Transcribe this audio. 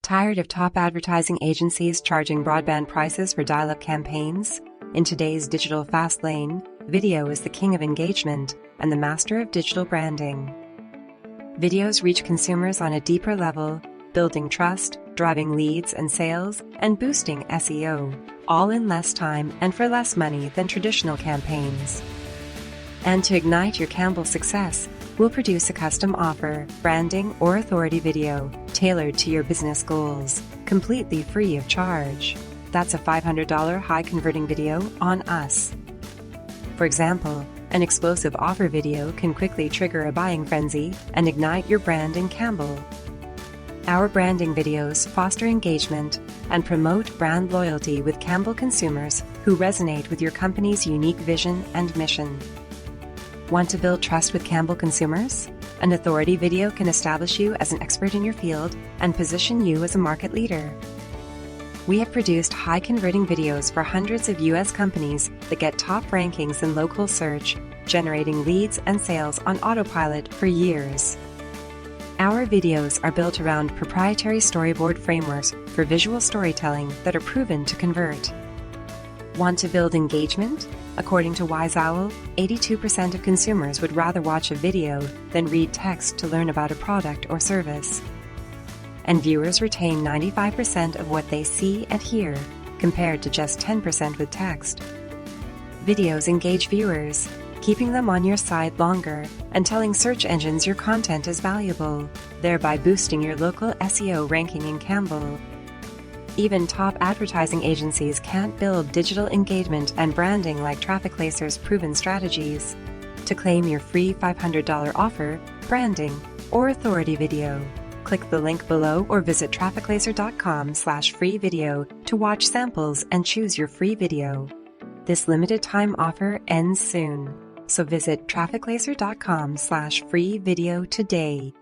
Tired of top advertising agencies charging broadband prices for dial-up campaigns? In today's digital fast lane, video is the king of engagement and the master of digital branding. Videos reach consumers on a deeper level, building trust, driving leads and sales, and boosting SEO, all in less time and for less money than traditional campaigns. And to ignite your Campbell success, we'll produce a custom offer, branding, or authority video tailored to your business goals, completely free of charge. That's a $500 high-converting video on us. For example, an explosive offer video can quickly trigger a buying frenzy and ignite your brand in Campbell. Our branding videos foster engagement and promote brand loyalty with Campbell consumers who resonate with your company's unique vision and mission. Want to build trust with Campbell consumers? An authority video can establish you as an expert in your field and position you as a market leader. We have produced high-converting videos for hundreds of U.S. companies that get top rankings in local search, generating leads and sales on autopilot for years. Our videos are built around proprietary storyboard frameworks for visual storytelling that are proven to convert. Want to build engagement? According to Wise Owl, 82% of consumers would rather watch a video than read text to learn about a product or service. And viewers retain 95% of what they see and hear, compared to just 10% with text. Videos engage viewers, keeping them on your site longer and telling search engines your content is valuable, thereby boosting your local SEO ranking in Campbell. Even top advertising agencies can't build digital engagement and branding like Traffic Lacer's proven strategies. To claim your free $500 offer, branding, or authority video, click the link below or visit trafficlacer.com/free video to watch samples and choose your free video. This limited time offer ends soon, so visit trafficlacer.com/free video today.